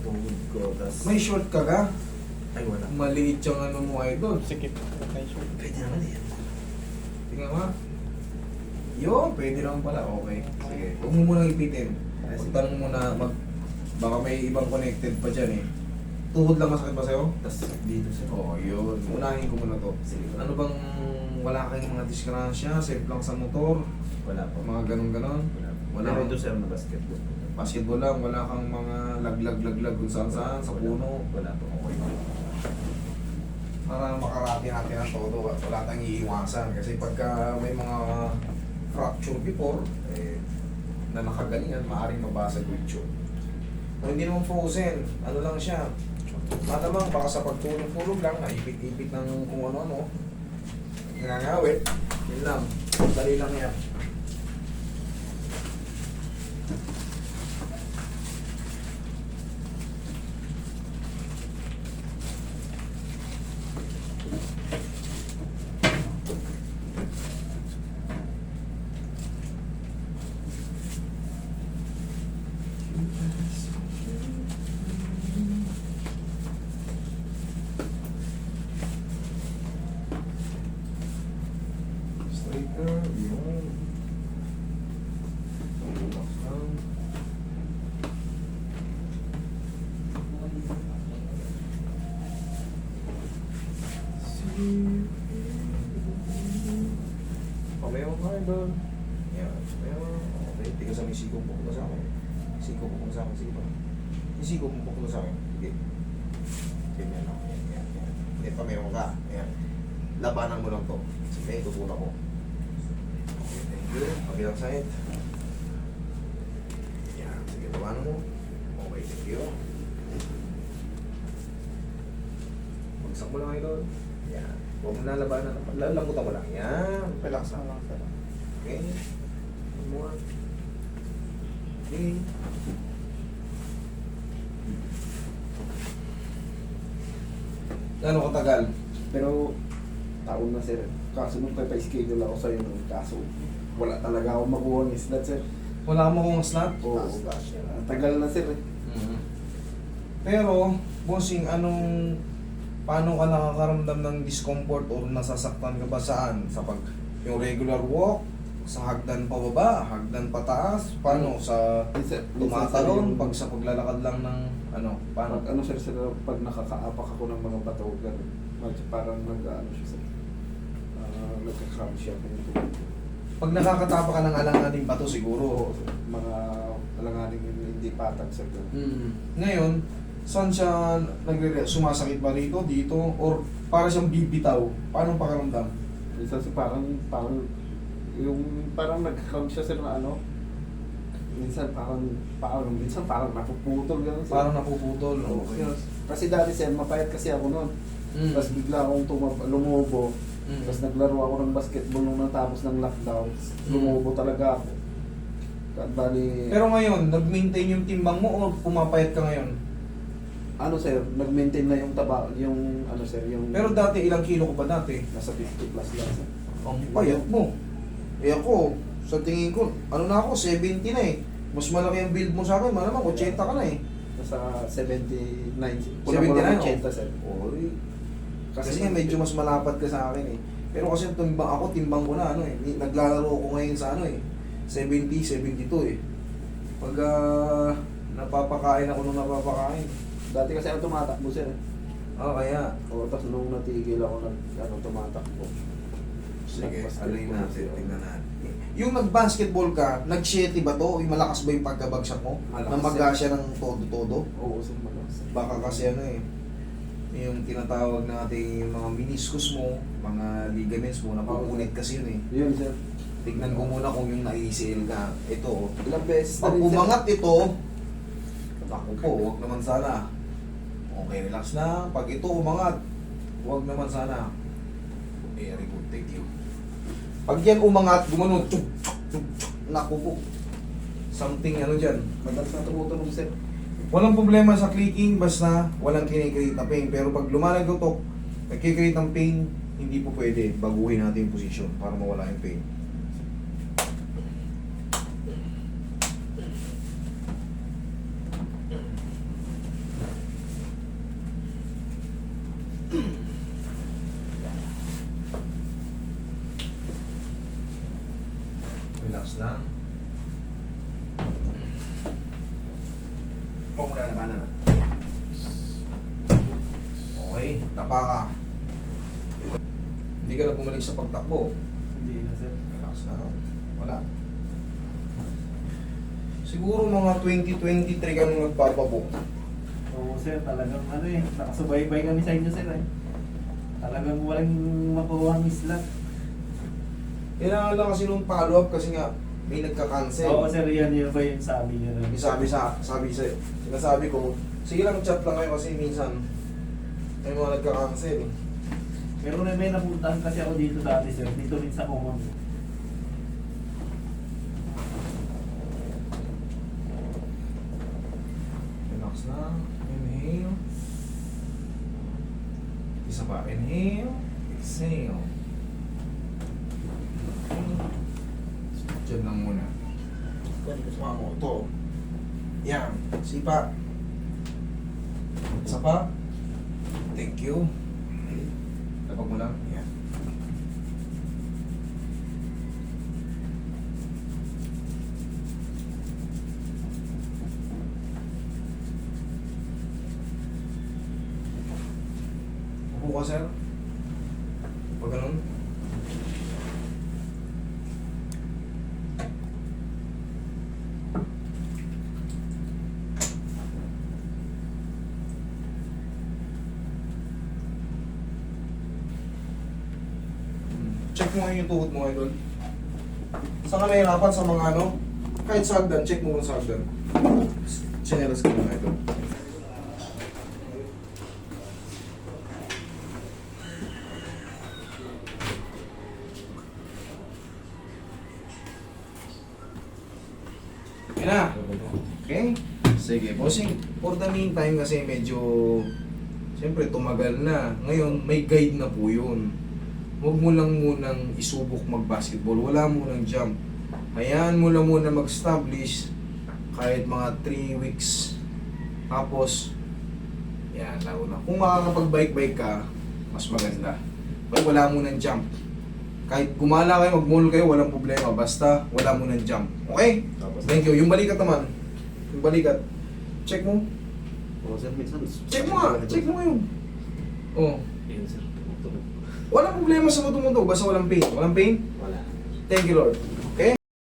tuhod ko, tas... May short ka ka? Ay, wala. Maliit yung ano mo idol. Sikip. Pwede naman eh. Tingnan mo. Yun, pwede naman pala. Okay. Sige. Huwag mo munang ipitin. Magtanong mo na, baka may ibang connected pa dyan eh. Tuhod lang masakit ba sa'yo? Tas dito siya. Oo, yun. Unahin ko muna to. Sige. Ano bang wala kayong mga diskransya? Safe lang sa motor? Wala pa. Mga ganon-ganon? Wala pa. Wala. Pero ito sir na basketball. Basketball lang, wala kang mga laglag-laglag kung saan-saan, sa puno. Wala pa. Okay. Para makarati natin ang todo at wala tayong iiwasan. Kasi pagka may mga fracture before, na nakagalingan, maaaring mabasag yung tube. Kung hindi naman frozen, ano lang siya, matamang baka sa pagtulog-tulog lang, naipit-ipit ng kung ano-ano, nangangawit, yun lang, dali lang yan. Straight ka, yun. Relax lang. Pamayaw ka doon. Yan, pamayaw. Okay, tigas ang isiko mo sa akin. Isiko mo sa akin, sige pa. Isiko mo sa akin. Sige. Ganyan lang. Yan. Hindi, pamayaw ka. Yan. Labanan mo lang to. Sige, tutulak ko. Okay, thank you. Pabilang side. Yan, sige, labanan mo. Okay, thank you. Bagsak mo lang kayo doon. Yan. Huwag mo nalabanan. Lalambutan mo lang. Yan. Relax na lang sir. Okay. One more. Okay. Gano'ng katagal? Pero taon na sir. Kaso nung pa-schedule ako sa'yo nung kaso wala talaga ako makuha ng slot sir. Wala mo kong slot? Oo. gosh. Tagal na sir eh. Pero, bossing, paano ka nakakaramdam ng discomfort or nasasaktan ka ba saan? Sa yung regular walk, sa hagdan pababa, hagdan pataas, paano? Sa tumatalon, pag sa paglalakad lang ng, paano? Pag ano sir, pag nakakaapak ako ng mga bato, ganun. Parang nag-ano siya sir. Nagka-cramp siya. Pag nakakatapa ka ng alanganing bato siguro. Mga alanganing hindi patag sir. Ngayon, saan siya sumasakit ba rito, dito, or para siyang bibitaw? Paano pakiramdam? Minsan sir, parang nagka-cramp siya sir na ano. Minsan parang napuputol gano'n sir. Parang napuputol. Okay. Kasi dati sir, mapayat kasi ako noon. Tapos bigla akong lumubo. Tapos naglaro ako ng basketball nung natapos ng lockdown. Lumubo talaga ako. Bali, Pero ngayon, nag-maintain yung timbang mo o pumapayat ka ngayon? ano sir, nag-maintain na yung taba, yung ano sir, yung Pero dati, ilang kilo ko ba dati? nasa 50 plus lang sir. Ang payat mo. Eh ako, sa tingin ko, na ako, 70 na eh. Mas malaki ang build mo sa akin, malamang 80 ka na eh. Nasa 79. 79, 80 sir. Oy. Kasi nga medyo mas malapad ka sa akin eh. Pero kasi yung timbang ko na naglalaro ko ngayon sa 70, 72 eh. Pag napapakain ako nung napapakain. Dati kasi ako tumatakbo sir. Kaya. O tapos nung natigil ako tumatakbo. Sige, Nag-basketball alay natin, siya. tingnan natin. Yung nag-basketball ka, nag-shitty ba to? Yung malakas ba yung pagkabagsak mo? Malakas Namaga siya ng todo-todo? Oo sir, malakas. Baka kasi yung tinatawag natin yung mga meniscus mo, mga ligaments mo, napupunit kasi yun eh. Yun sir. Tignan ko muna kung yung na-ACL ka. Ito, Ilang beses pag na rin, sir. umangat ito, ako po, huwag naman sana. Okay, relax lang. Pag ito umangat, huwag naman sana. Very good, thank you. Pag yan umangat, gumano, tsuk, tsuk, tsuk, tsuk, naku po. Something dyan. Madalas na tumutunog sir. Walang problema sa clicking, basta walang kinikreate na pain. Pero pag lumalagyotok, nagkikreate ng pain, hindi po pwede. Baguhin natin yung position para mawala yung pain. Huwag mo na labanan na. Okay, tapa ka. Hindi ka na bumalik sa pagtakbo. Hindi na sir. Relax na. Wala. Siguro mga 2023 ka nung nagpapabook. Oo sir, talagang ano eh, nakasubaybay kami sa inyo sir eh. Talagang walang makuha ang isla. Kailangan lang kasi nung follow-up kasi nga may nagka-cancel. Oo sir, yan yun ba yung sabi niya rin. May sinasabi ko, sige lang chat lang kayo kasi minsan may mga nagka-cancel. Pero may napuntahan kasi ako dito dati sir, dito rin sa Common. Relax na. Inhale. Isa pa. Inhale. Exhale. Diyan lang muna. Kasama mo ito. Yan. Sipa. Isa pa. Thank you. Lapag mo lang. Yan. Upo ka, sir. Pag ganun. Check mo ngayon yung tuhod mo, idol. Saan ka nahihirapan sa mga ano? Kahit sa hagdan, check mo kung sa hagdan. Chinelas ka na, idol. Yan na. Okay? Sige, bossing. For the meantime kasi medyo siyempre tumagal na. Ngayon, may guide na po yun. Huwag mo lang munang isubok mag-basketball. Wala munang jump. Hayaan mo lang muna mag-establish kahit mga 3 weeks. Tapos, yan, lalo na. Kung makakapag-bike-bike ka, mas maganda. But wala munang jump. Kahit gumala kayo, mag-mall kayo, walang problema. Basta, wala munang jump. Okay? Thank you. Yung balikat naman. Yung balikat. Check mo. Oo sir, minsan. Check mo nga. Check mo yun. Oh. Yun sir. Walang problema sa tumutunog. Basta walang pain. Walang pain? Wala. Thank you, Lord.